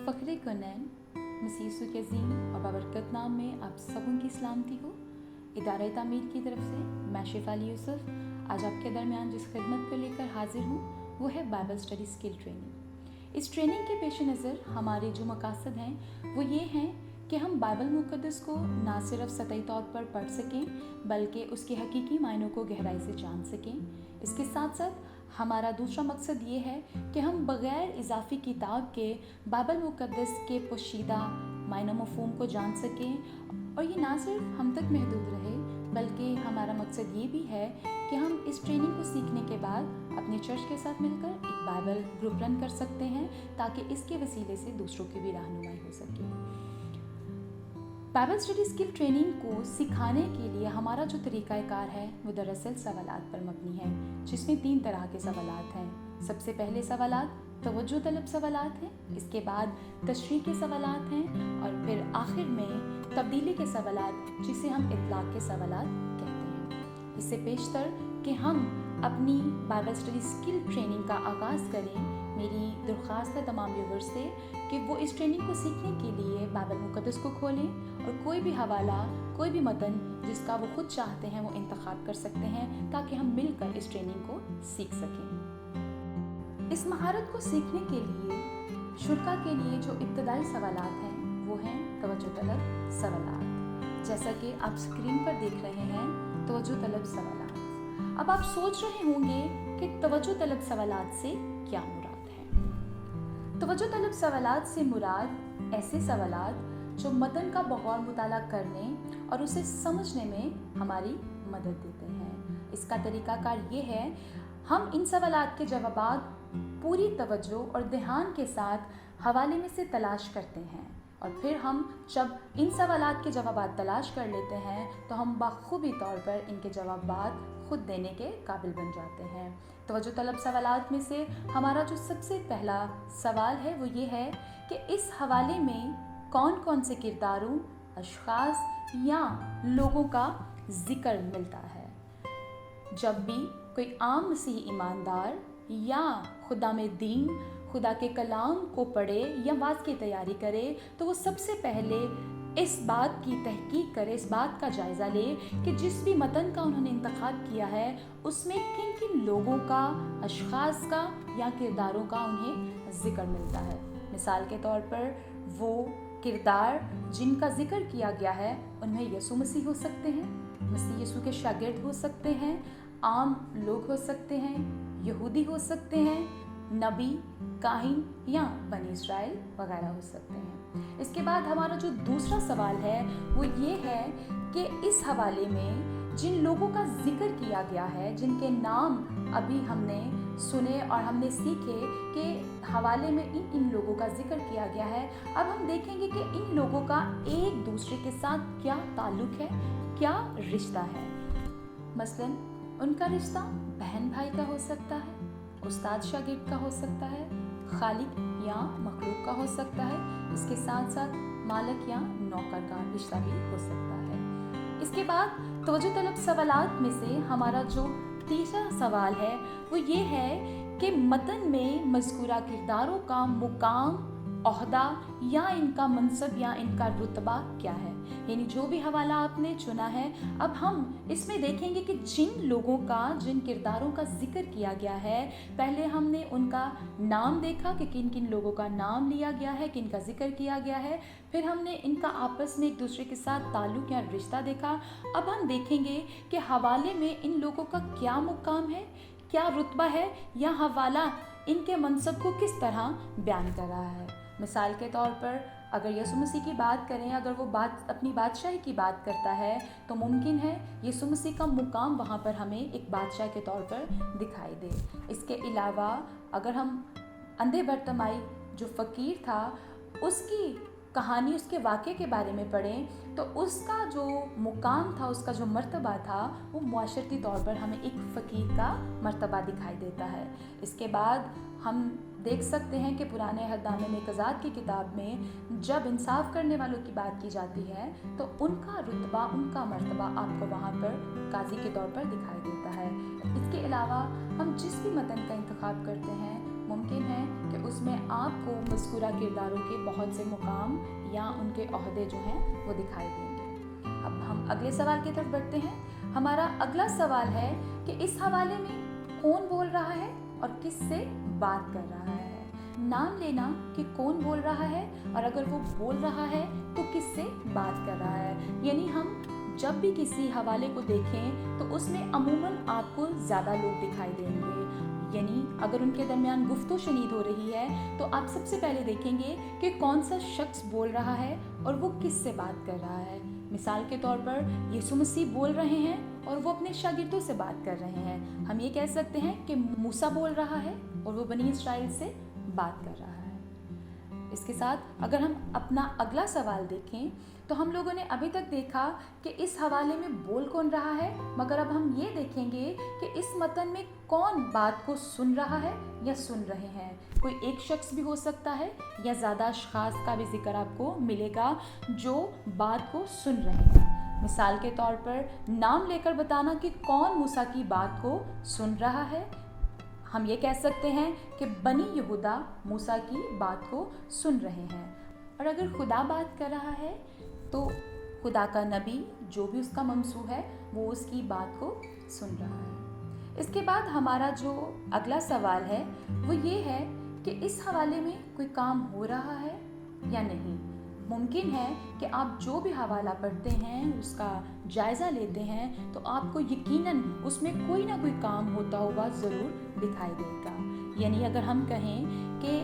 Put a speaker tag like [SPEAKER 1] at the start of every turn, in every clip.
[SPEAKER 1] फ़ख्र कुनैन मसीह यीशु के अज़ीम और बाबरकत नाम में आप सबों की सलामती हो। इदारा तामीर की तरफ से मैं शेफाली यूसुफ आज आपके दरमियान जिस खिदमत को लेकर हाजिर हूँ वो है बाइबल स्टडी स्किल ट्रेनिंग। इस ट्रेनिंग के पेश नज़र हमारे जो मकासद हैं वो ये हैं कि हम बाइबल मुक़द्दस को ना सिर्फ सतही तौर पर पढ़ सकें बल्कि उसके हकीकी मायनों को गहराई से जान सकें। इसके साथ साथ हमारा दूसरा मकसद ये है कि हम बग़ैर इजाफी किताब के बाइबल मुक़द्दस के पोशीदा मायना मफ़हूम को जान सकें और ये ना सिर्फ हम तक महदूद रहे बल्कि हमारा मकसद ये भी है कि हम इस ट्रेनिंग को सीखने के बाद अपने चर्च के साथ मिलकर एक बाइबल ग्रुप रन कर सकते हैं ताकि इसके वसीले से दूसरों की भी रहनुमाई हो सके। बाइबल स्टडी स्किल ट्रेनिंग को सिखाने के लिए हमारा जो तरीक़ाकार है वो दरअसल सवालात पर मबनी है, जिसमें 3 तरह के सवालात हैं। सबसे पहले सवालात तवज्जो तलब सवालात हैं, इसके बाद तशरीह के सवालात हैं और फिर आखिर में तब्दीली के सवालात जिसे हम इतलाक़ के सवालात कहते हैं। इससे पेशतर कि हम अपनी बाइबल स्टडी स्किल ट्रेनिंग का आगाज़ करें, मेरी दरख्वास्त है तमाम व्यूवर्स से कि वो इस ट्रेनिंग को सीखने के लिए बाइबल मुक़द्दस को खोलें और कोई भी हवाला, कोई भी मतन जिसका वो खुद चाहते हैं वो इंतखाब कर सकते हैं ताकि हम मिलकर इस ट्रेनिंग को सीख सकें। इस महारत को सीखने के लिए शुरा के लिए जो इब्तदाई सवालात हैं वो हैं तवज्जो तलब सवालात। जैसा कि आप स्क्रीन पर देख रहे हैं तवज्जो तलब सवालात। अब आप सोच रहे होंगे कि तवज्जो तलब सवालात से क्या मुराद है। तवज्जो तलब सवालात से मुराद ऐसे सवालात जो मतन का बगौर मुताला करने और उसे समझने में हमारी मदद देते हैं। इसका तरीक़ाकार ये है, हम इन सवालात के जवाबात पूरी तवज्जो और ध्यान के साथ हवाले में से तलाश करते हैं और फिर हम जब इन सवालात के जवाबात तलाश कर लेते हैं तो हम बखूबी तौर पर इनके जवाबात खुद देने के काबिल बन जाते हैं। तवज्जो तलब सवालात में से हमारा जो सबसे पहला सवाल है वो ये है कि इस हवाले में कौन कौन से किरदारों, अशख़ास या लोगों का ज़िक्र मिलता है। जब भी कोई आम मसीही ईमानदार या खुदा में दीन खुदा के कलाम को पढ़े या वाज़ की तैयारी करे तो वो सबसे पहले इस बात की तहकीक करे, इस बात का जायज़ा ले कि जिस भी मतन का उन्होंने इंतखाब किया है उसमें किन किन लोगों का, अशख़ास का या किरदारों का उन्हें ज़िक्र मिलता है। मिसाल के तौर पर वो किरदार जिनका ज़िक्र किया गया है उनमें यीशु मसीह हो सकते हैं, मसीह यीशु के शागिर्द हो सकते हैं, आम लोग हो सकते हैं, यहूदी हो सकते हैं, नबी, काहिन या बनी इस्राइल वगैरह हो सकते हैं। इसके बाद हमारा जो दूसरा सवाल है वो ये है कि इस हवाले में जिन लोगों का जिक्र किया गया है, जिनके नाम अभी हमने सुने और हमने सीखे कि हवाले में इन लोगों का जिक्र किया गया है, अब हम देखेंगे कि इन लोगों का एक दूसरे के साथ क्या ताल्लुक़ है, क्या रिश्ता है। मसलन उनका रिश्ता बहन भाई का हो सकता है, उस्ताद शागिर्द का हो सकता है, खालिक या मखलूक का हो सकता है, इसके साथ साथ मालिक या नौकर का रिश्ता भी हो सकता है। इसके बाद तवज्जो तलब सवालात में से हमारा जो तीसरा सवाल है वो ये है कि मतन में मज़कूरा किरदारों का मुकाम, ओहदा या इनका मनसब या इनका रुतबा क्या है। यानी जो भी हवाला आपने चुना है, अब हम इसमें देखेंगे कि जिन लोगों का, जिन किरदारों का जिक्र किया गया है, पहले हमने उनका नाम देखा कि किन किन लोगों का नाम लिया गया है, किन का जिक्र किया गया है, फिर हमने इनका आपस में एक दूसरे के साथ ताल्लुक़ या रिश्ता देखा। अब हम देखेंगे कि हवाले में इन लोगों का क्या मुकाम है, क्या रुतबा है या हवाला इनके मनसब को किस तरह बयान कर रहा है। मिसाल के तौर पर अगर यीशु मसीह की बात करें, अगर वो अपनी बादशाही की बात करता है तो मुमकिन है यीशु मसीह का मुकाम वहाँ पर हमें एक बादशाह के तौर पर दिखाई दे। इसके अलावा अगर हम अंधे बरतमाई जो फ़कीर था उसकी कहानी, उसके वाक़े के बारे में पढ़ें तो उसका जो मुकाम था, उसका जो मर्तबा था वो मुआशरती तौर पर हमें एक फ़कीर का मर्तबा दिखाई देता है। इसके बाद हम देख सकते हैं कि पुराने अहदनामे में क़ज़ात की किताब में जब इंसाफ करने वालों की बात की जाती है तो उनका रुतबा, उनका मर्तबा आपको वहाँ पर काजी के तौर पर दिखाई देता है। इसके अलावा हम जिस भी मतन का इंतखाब करते हैं मुमकिन है कि उसमें आपको मज़कूरा किरदारों के बहुत से मुकाम या उनके ओहदे जो हैं वो दिखाई देंगे। अब हम अगले सवाल की तरफ बढ़ते हैं। हमारा अगला सवाल है कि इस हवाले में कौन बोल रहा है और किससे बात कर रहा है। नाम लेना कि कौन बोल रहा है और अगर वो बोल रहा है तो किससे बात कर रहा है। यानी हम जब भी किसी हवाले को देखें तो उसमें अमूमन आपको ज़्यादा लोग दिखाई देंगे। यानी अगर उनके दरमियान गुफ्तगू शनीद हो रही है तो आप सबसे पहले देखेंगे कि कौन सा शख्स बोल रहा है और वो किससे बात कर रहा है। मिसाल के तौर पर यीशु मसीह बोल रहे हैं और वो अपने शागिर्दों से बात कर रहे हैं। हम ये कह सकते हैं कि मूसा बोल रहा है और वो बनी इसराइल से बात कर रहा है। इसके साथ अगर हम अपना अगला सवाल देखें तो हम लोगों ने अभी तक देखा कि इस हवाले में बोल कौन रहा है, मगर अब हम ये देखेंगे कि इस मतन में कौन बात को सुन रहा है या सुन रहे हैं। कोई एक शख्स भी हो सकता है या ज़्यादा अशखास का भी जिक्र आपको मिलेगा जो बात को सुन रहे हैं। मिसाल के तौर पर नाम लेकर बताना कि कौन मूसा की बात को सुन रहा है। हम ये कह सकते हैं कि बनी यहूदा मूसा की बात को सुन रहे हैं। और अगर खुदा बात कर रहा है तो खुदा का नबी जो भी उसका ममसू है वो उसकी बात को सुन रहा है। इसके बाद हमारा जो अगला सवाल है वो ये है कि इस हवाले में कोई काम हो रहा है या नहीं। मुमकिन है कि आप जो भी हवाला पढ़ते हैं उसका जायज़ा लेते हैं तो आपको यकीनन उसमें कोई ना कोई काम होता हुआ ज़रूर दिखाई देगा। यानी अगर हम कहें कि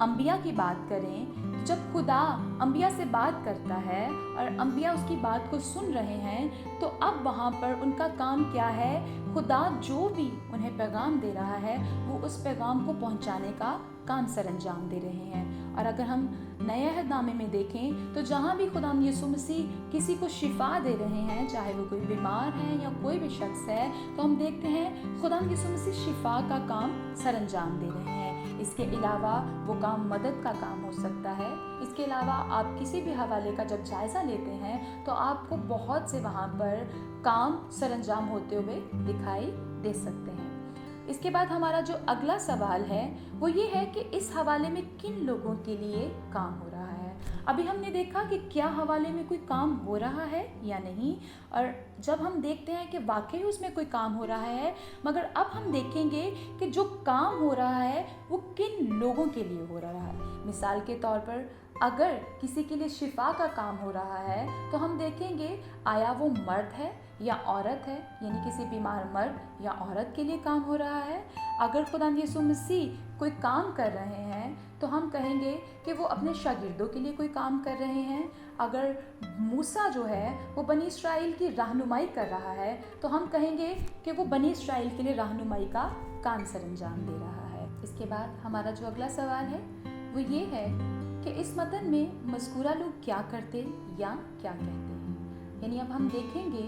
[SPEAKER 1] अंबिया की बात करें, जब खुदा अंबिया से बात करता है और अंबिया उसकी बात को सुन रहे हैं तो अब वहाँ पर उनका काम क्या है, खुदा जो भी उन्हें पैगाम दे रहा है वो उस पैगाम को पहुँचाने का काम सरअंजाम दे रहे हैं। और अगर हम नए अहदनामे में देखें तो जहाँ भी खुदा यीशु मसीह किसी को शिफा दे रहे हैं, चाहे वो कोई बीमार है या कोई भी शख्स है, तो हम देखते हैं खुदा यीशु मसीह शिफा का काम सरअंजाम दे रहे हैं। इसके अलावा वो काम मदद का काम हो सकता है। इसके अलावा आप किसी भी हवाले का जब जायज़ा लेते हैं तो आपको बहुत से वहाँ पर काम सरअंजाम होते हुए दिखाई दे सकते हैं। इसके बाद हमारा जो अगला सवाल है वो ये है कि इस हवाले में किन लोगों के लिए काम हो रहा है। अभी हमने देखा कि क्या हवाले में कोई काम हो रहा है या नहीं, और जब हम देखते हैं कि वाकई उसमें कोई काम हो रहा है, मगर अब हम देखेंगे कि जो काम हो रहा है वो किन लोगों के लिए हो रहा है। मिसाल के तौर पर अगर किसी के लिए शिफा का काम हो रहा है तो हम देखेंगे आया वो मर्द है या औरत है, यानी किसी बीमार मर्द या औरत के लिए काम हो रहा है। अगर खुदा यीशु मसीह कोई काम कर रहे हैं तो हम कहेंगे कि वो अपने शागिर्दों के लिए कोई काम कर रहे हैं। अगर मूसा जो है वो बनी इसराइल की रहनुमाई कर रहा है तो हम कहेंगे कि वो बनी इसराइल के लिए रहनुमाई का काम सरअंजाम दे रहा है। इसके बाद हमारा जो अगला सवाल है वो ये है कि इस मतन में मज़कूरा लोग क्या करते या क्या कहते हैं। यानी अब हम देखेंगे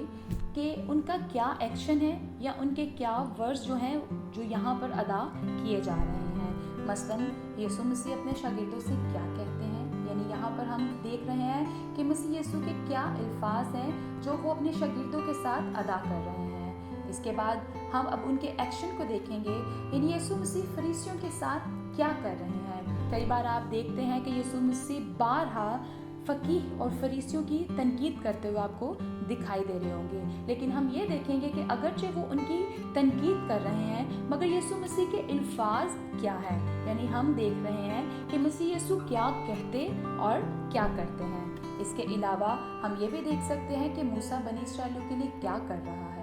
[SPEAKER 1] कि उनका क्या एक्शन है या उनके क्या वर्ड्स जो हैं जो यहाँ पर अदा किए जा रहे हैं। मसलन यीशु मसीह अपने शागिर्दों से क्या कहते हैं, यानी यहाँ पर हम देख रहे हैं कि मसीह यीशु के क्या अल्फाज हैं जो वो अपने शागिर्दों के साथ अदा कर रहे हैं। इसके बाद हम अब उनके एक्शन को देखेंगे, यानी यीशु मसीह फरीसियों के साथ क्या कर रहे हैं। कई बार आप देखते हैं कि यीशु मसीह बारहा फ़कीह और फरीसियों की तनकीद करते हुए आपको दिखाई दे रहे होंगे, लेकिन हम ये देखेंगे कि अगरचे वो उनकी तनकीद कर रहे हैं मगर यीशु मसीह के अल्फाज क्या है, यानी हम देख रहे हैं कि मसीह यीशु क्या कहते और क्या करते हैं। इसके अलावा हम ये भी देख सकते हैं कि मूसा बनी इसराइलियों के लिए क्या कर रहा है।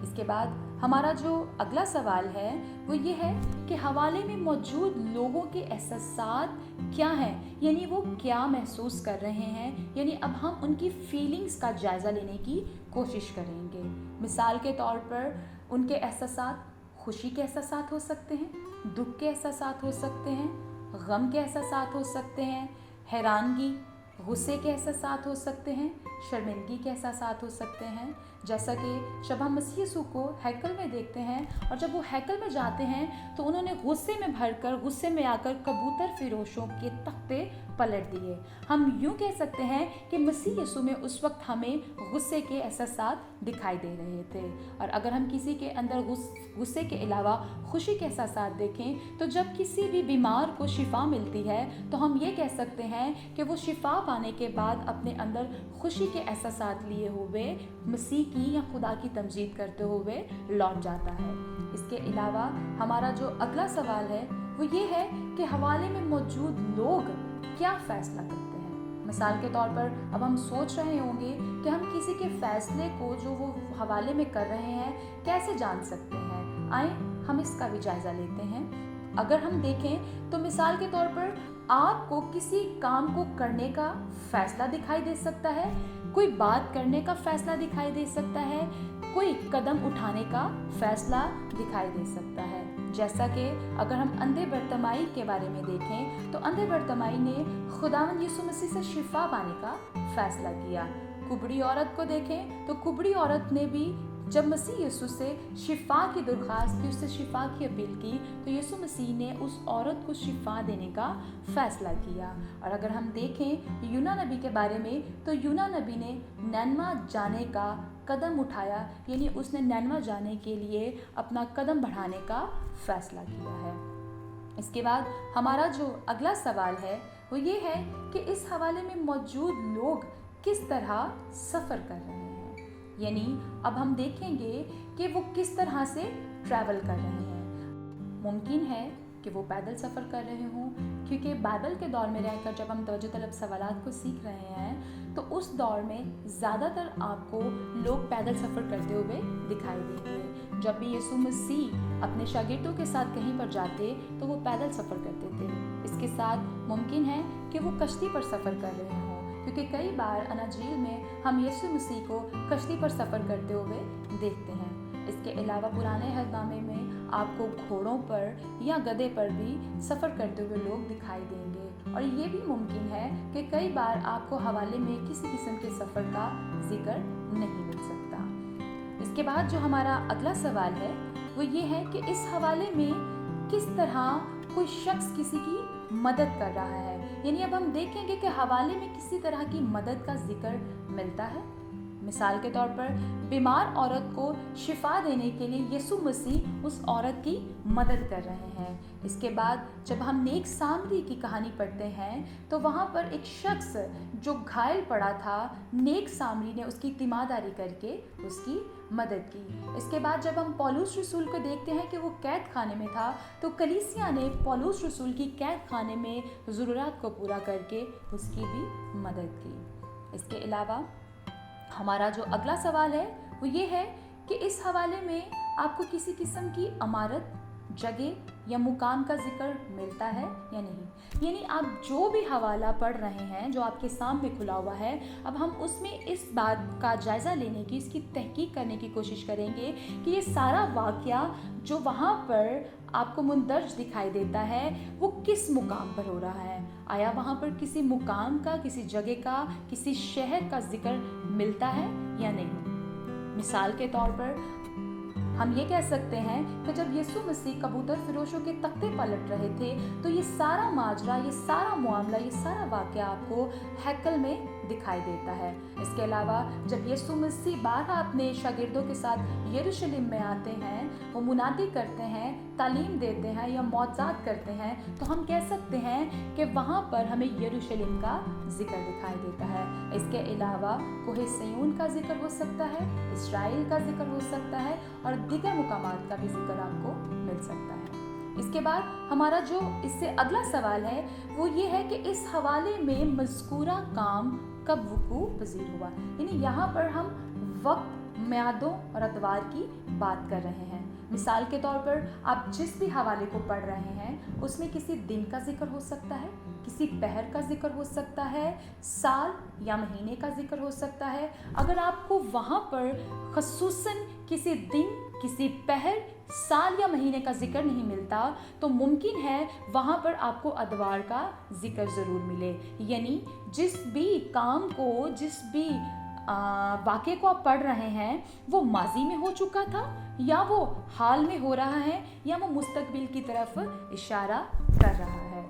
[SPEAKER 1] इसके बाद हमारा जो अगला सवाल है वो ये है कि हवाले में मौजूद लोगों के एहसासात क्या हैं, यानी वो क्या महसूस कर रहे हैं। यानी अब हम उनकी फीलिंग्स का जायज़ा लेने की कोशिश करेंगे। मिसाल के तौर पर उनके एहसासात खुशी के एहसासात हो सकते हैं, दुख के एहसासात हो सकते हैं, गम के एहसासात हो सकते हैं, हैरानगी गुस्से के एहसासात हो सकते हैं शर्मिंदगी के एहसासात हो सकते हैं, जैसा कि जब हम मसीह यीशु को हैकल में देखते हैं और जब वो हैकल में जाते हैं तो उन्होंने गुस्से में भरकर, गुस्से में आकर कबूतर फिरोशों के तख्ते पलट दिए। हम यूँ कह सकते हैं कि मसीह यीशु में उस वक्त हमें गुस्से के एहसासात दिखाई दे रहे थे। और अगर हम किसी के अंदर गुस्से के अलावा खुशी के एहसासात देखें तो जब किसी भी बीमार को शिफा मिलती है तो हम ये कह सकते हैं कि वो शिफा पाने के बाद अपने अंदर खुशी के एहसासात लिए हुए मसीह की या खुदा की तमजीद करते हुए लौट जाता है। इसके अलावा हमारा जो अगला सवाल है वो ये है कि हवाले में मौजूद लोग क्या फ़ैसला करते हैं। मिसाल के तौर पर अब हम सोच रहे होंगे कि हम किसी के फ़ैसले को जो वो हवाले में कर रहे हैं कैसे जान सकते हैं। आए हम इसका भी जायज़ा लेते हैं। अगर हम देखें तो मिसाल के तौर पर आपको किसी काम को करने का फ़ैसला दिखाई दे सकता है, कोई बात करने का फ़ैसला दिखाई दे सकता है, कोई कदम उठाने का फ़ैसला दिखाई दे सकता है। जैसा कि अगर हम अंधे बर्तिमाई के बारे में देखें तो अंधे बर्तिमाई ने खुदावंद यीशु मसीह से शिफा पाने का फ़ैसला किया। कुबड़ी औरत को देखें तो कुबड़ी औरत ने भी जब मसीह यीशु से शिफा की दरख्वास्त की, उससे शिफा की अपील की, तो यीशु मसीह ने उस औरत को शिफा देने का फ़ैसला किया। और अगर हम देखें यूना नबी के बारे में तो यूना नबी ने नैनवा जाने का कदम उठाया, यानी उसने नैनवा जाने के लिए अपना कदम बढ़ाने का फ़ैसला किया है। इसके बाद हमारा जो अगला सवाल है वो ये है कि इस हवाले में मौजूद लोग किस तरह सफ़र कर रहे हैं। यानी अब हम देखेंगे कि वो किस तरह से ट्रैवल कर रहे हैं। मुमकिन है कि वो पैदल सफ़र कर रहे हों, क्योंकि बाइबल के दौर में रहकर जब हम तवज्जो तलब सवालात को सीख रहे हैं तो उस दौर में ज़्यादातर आपको लोग पैदल सफ़र करते हुए दिखाई देंगे। जब भी यीशु मसीह अपने शागिर्दों के साथ कहीं पर जाते तो वो पैदल सफ़र करते थे। इसके साथ मुमकिन है कि वो कश्ती पर सफ़र कर रहे हों, क्योंकि कई बार अनाजील में हम यीशु मसीह को कश्ती पर सफ़र करते हुए देखते हैं। इसके अलावा पुराने अहदनामे में आपको घोड़ों पर या गधे पर भी सफ़र करते हुए लोग दिखाई देंगे। और ये भी मुमकिन है कि कई बार आपको हवाले में किसी किस्म के सफ़र का जिक्र नहीं मिल सकता। इसके बाद जो हमारा अगला सवाल है वो ये है कि इस हवाले में किस तरह कोई शख्स किसी की मदद कर रहा है। यानी अब हम देखेंगे कि हवाले में किसी तरह की मदद का जिक्र मिलता है। मिसाल के तौर पर बीमार औरत को शिफा देने के लिए यीशु मसीह उस औरत की मदद कर रहे हैं। इसके बाद जब हम नेक सामरी की कहानी पढ़ते हैं तो वहाँ पर एक शख्स जो घायल पड़ा था, नेक सामरी ने उसकी तीमारदारी करके उसकी मदद की। इसके बाद जब हम पौलुस रसूल को देखते हैं कि वो कैद खाने में था तो कलीसिया ने पौलुस रसूल की कैद खाने में ज़रूरत को पूरा करके उसकी भी मदद की। इसके अलावा हमारा जो अगला सवाल है वो ये है कि इस हवाले में आपको किसी किस्म की इमारत, जगह या मुकाम का जिक्र मिलता है या नहीं। यानी आप जो भी हवाला पढ़ रहे हैं जो आपके सामने खुला हुआ है, अब हम उसमें इस बात का जायज़ा लेने की, इसकी तहकीक करने की कोशिश करेंगे कि ये सारा वाक़या जो वहाँ पर आपको मुंदरज दिखाई देता है वो किस मुकाम पर हो रहा है। आया वहाँ पर किसी मुकाम का, किसी जगह का, किसी शहर का जिक्र मिलता है या नहीं। मिसाल के तौर पर हम ये कह सकते हैं कि जब यीशु मसीह कबूतर फिरोशों के तख्ते पलट रहे थे तो ये सारा माजरा, ये सारा मामला, ये सारा वाक़या आपको हैकल में दिखाई देता है। इसके अलावा जब यीशु मसीह बारह अपने शागिर्दों के साथ यरूशलेम में आते हैं, वो मुनादी करते हैं, तालीम देते हैं या मौज़ात करते हैं, तो हम कह सकते हैं कि वहाँ पर हमें यरूशलेम का जिक्र दिखाई देता है। इसके अलावा कोहे सिय्योन का जिक्र हो सकता है, इस्राएल का जिक्र हो सकता है और दीगर मुकामात का भी जिक्र आपको मिल सकता है। इसके बाद हमारा जो इससे अगला सवाल है वो ये है कि इस हवाले में मज़कूरा काम कब वक़ू पज़ीर हुआ। यानी यहाँ पर हम वक्त, म्यादों और अतवार की बात कर रहे हैं। मिसाल के तौर पर आप जिस भी हवाले को पढ़ रहे हैं उसमें किसी दिन का जिक्र हो सकता है, किसी पहर का जिक्र हो सकता है, साल या महीने का जिक्र हो सकता है। अगर आपको वहाँ पर ख़ुसूसन किसी दिन, किसी पहर, साल या महीने का जिक्र नहीं मिलता तो मुमकिन है वहाँ पर आपको अदवार का जिक्र ज़रूर मिले। यानी जिस भी काम को, जिस भी वाक़े को आप पढ़ रहे हैं वो माजी में हो चुका था, या वो हाल में हो रहा है, या वो मुस्तकबिल की तरफ इशारा कर रहा है।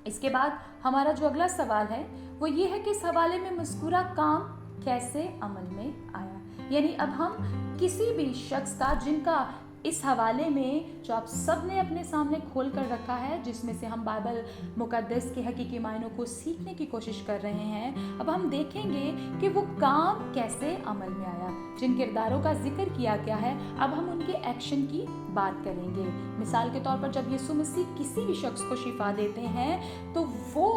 [SPEAKER 1] इसके बाद हमारा जो अगला सवाल है वो ये है कि इस हवाले में मज़कूरा काम कैसे अमल में आया। यानी अब हम किसी भी शख्स का, जिनका इस हवाले में जो आप सब ने अपने सामने खोल कर रखा है, जिसमें से हम बाइबल मुक़द्दस के हकीकी मायनों को सीखने की कोशिश कर रहे हैं, अब हम देखेंगे कि वो काम कैसे अमल में आया। जिन किरदारों का जिक्र किया गया है, अब हम उनके एक्शन की बात करेंगे। मिसाल के तौर पर जब यीशु मसीह किसी भी शख्स को शिफा देते हैं तो वो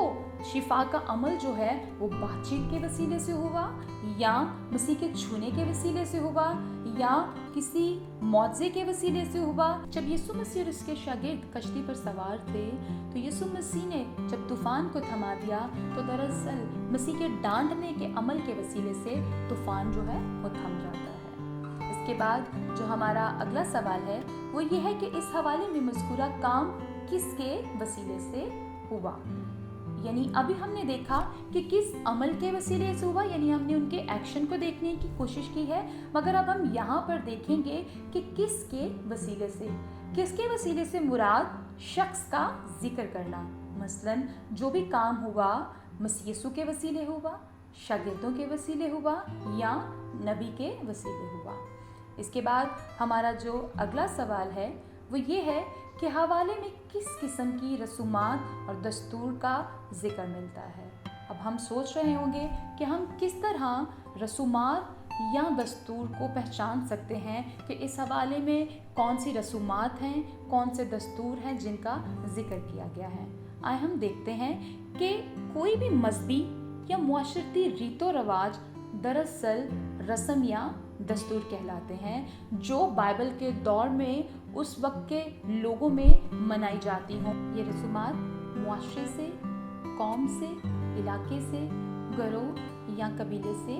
[SPEAKER 1] शिफा का अमल जो है वो बातचीत के वसीले से हुआ, या मसीह के छूने के वसीले से हुआ, या किसी मौजे के वसीले से हुआ। जब यीशु मसीह और उसके शागिर्द कश्ती पर सवार थे तो यीशु मसीह ने जब तूफान को थमा दिया तो दरअसल मसीह के डांटने के अमल के वसीले से तूफान जो है वो थम जाता है। इसके बाद जो हमारा अगला सवाल है वो ये है कि इस हवाले में मज़कूरा काम किसके वसीले से हुआ। यानी अभी हमने देखा कि किस अमल के वसीले से हुआ, यानी हमने उनके एक्शन को देखने की कोशिश की है, मगर अब हम यहाँ पर देखेंगे कि किसके वसीले से। किसके वसीले से मुराद शख्स का जिक्र करना। मसलन जो भी काम हुआ मसीह यीशु के वसीले हुआ, शागिर्दों के वसीले हुआ, या नबी के वसीले हुआ। इसके बाद हमारा जो अगला सवाल है वो ये है कि हवाले में किस किस्म की रसूमात और दस्तूर का जिक्र मिलता है। अब हम सोच रहे होंगे कि हम किस तरह रसूमात या दस्तूर को पहचान सकते हैं कि इस हवाले में कौन सी रसूमात हैं, कौन से दस्तूर हैं जिनका जिक्र किया गया है। आए हम देखते हैं कि कोई भी मजहबी या मुआशरती रीतो रवाज दरअसल रस्म या दस्तूर कहलाते हैं जो बाइबल के दौर में उस वक्त के लोगों में मनाई जाती हों। ये रसूमात मुआशरे से, कौम से, इलाके से, गरोह या कबीले से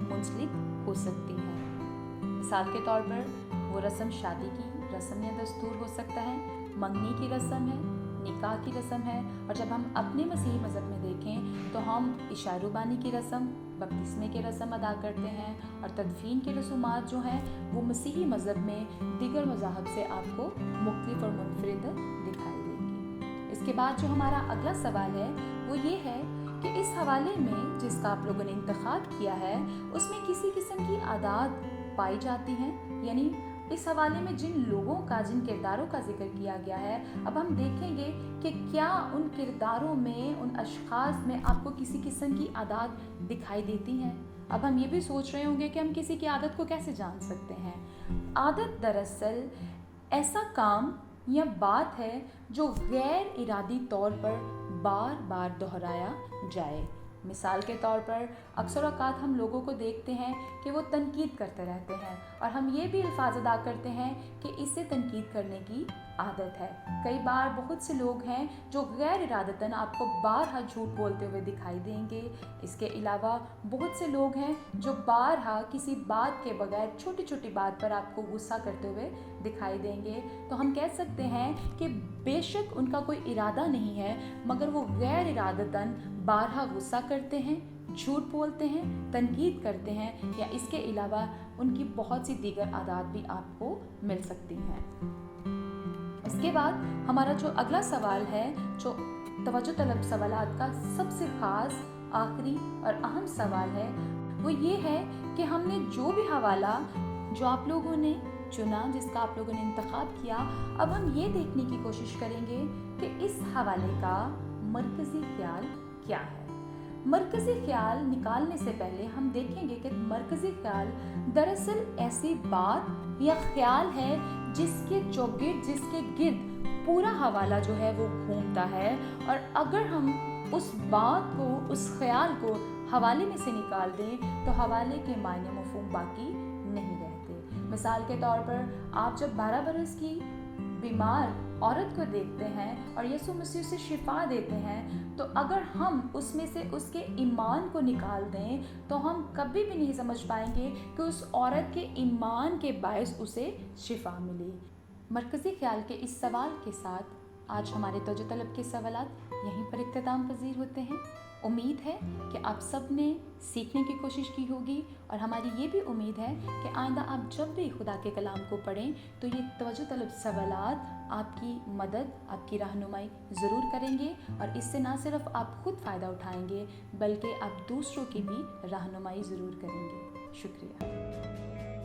[SPEAKER 1] मुंसलिक हो सकती है। मिसाल के तौर पर वो रस्म शादी की रस्म या दस्तूर हो सकता है, मंगनी की रस्म है, निकाह की रस्म है, और जब हम अपने मसीही मज़हब में देखें तो हम इशारुबानी की रस्म, बपतिस्मे की रस्म अदा करते हैं, और तदफीन की रसूमात जो हैं वो मसीही मज़हब में दीगर मज़ाहब से आपको मुख्तलिफ और मुनफरिद दिखाई देगी। इसके बाद जो हमारा अगला सवाल है वो ये है कि इस हवाले में जिसका आप लोगों ने इंतखाब किया है उसमें किसी किस्म की आदात पाई जाती हैं। यानी इस हवाले में जिन लोगों का, जिन किरदारों का जिक्र किया गया है, अब हम देखेंगे कि क्या उन किरदारों में, उन अशखास में आपको किसी किस्म की आदत दिखाई देती हैं। अब हम ये भी सोच रहे होंगे कि हम किसी की आदत को कैसे जान सकते हैं। आदत दरअसल ऐसा काम या बात है जो गैर इरादी तौर पर बार बार दोहराया जाए। मिसाल के तौर पर अक्सर औक़ात हम लोगों को देखते हैं कि वो तनकीद करते रहते हैं, और हम ये भी अल्फाज अदा करते हैं कि इससे तनकीद करने की आदत है। कई बार बहुत से लोग हैं जो गैर इरादतन आपको बारहा झूठ बोलते हुए दिखाई देंगे। इसके अलावा बहुत से लोग हैं जो बारहा किसी बात के बगैर छोटी छोटी बात पर आपको गुस्सा करते हुए दिखाई देंगे। तो हम कह सकते हैं कि बेशक उनका कोई इरादा नहीं है, मगर वो गैर इरादतन बारहा गुस्सा करते हैं, झूठ बोलते हैं, तनकीद करते हैं, या इसके अलावा उनकी बहुत सी दीगर आदत भी आपको मिल सकती हैं। इसके बाद हमारा जो अगला सवाल है, जो तवज्जो तलब सवालात का सबसे ख़ास, आखिरी और अहम सवाल है, वो ये है कि हमने जो भी हवाला जो आप लोगों ने चुना, जिसका आप लोगों ने इंतखाब किया, अब हम ये देखने की कोशिश करेंगे कि इस हवाले का मरकज़ी ख्याल क्या है। मरकज़ी ख्याल निकालने से पहले हम देखेंगे कि मरकज़ी ख्याल दरअसल ऐसी बात या ख्याल है जिसके चौगिर्द, जिसके गिर्द पूरा हवाला जो है वो घूमता है, और अगर हम उस बात को, उस ख्याल को हवाले में से निकाल दें तो हवाले के मायने मफ़हूम बाकी नहीं रहते। मिसाल के तौर पर आप जब 12 बरस की बीमार औरत को देखते हैं और यीशु मसीह उसे शिफा देते हैं, तो अगर हम उसमें से उसके ईमान को निकाल दें तो हम कभी भी नहीं समझ पाएंगे कि उस औरत के ईमान के बायस उसे शिफा मिली। मरकज़ी ख्याल के इस सवाल के साथ आज हमारे तवज्जो तलब के सवालात यहीं पर इख्तिताम पज़ीर होते हैं। उम्मीद है कि आप सब ने सीखने की कोशिश की होगी और हमारी ये भी उम्मीद है कि आइंदा आप जब भी खुदा के कलाम को पढ़ें तो ये तवज्जो तलब सवालात आपकी मदद, आपकी रहनुमाई ज़रूर करेंगे और इससे ना सिर्फ आप खुद फ़ायदा उठाएंगे बल्कि आप दूसरों की भी रहनुमाई ज़रूर करेंगे। शुक्रिया।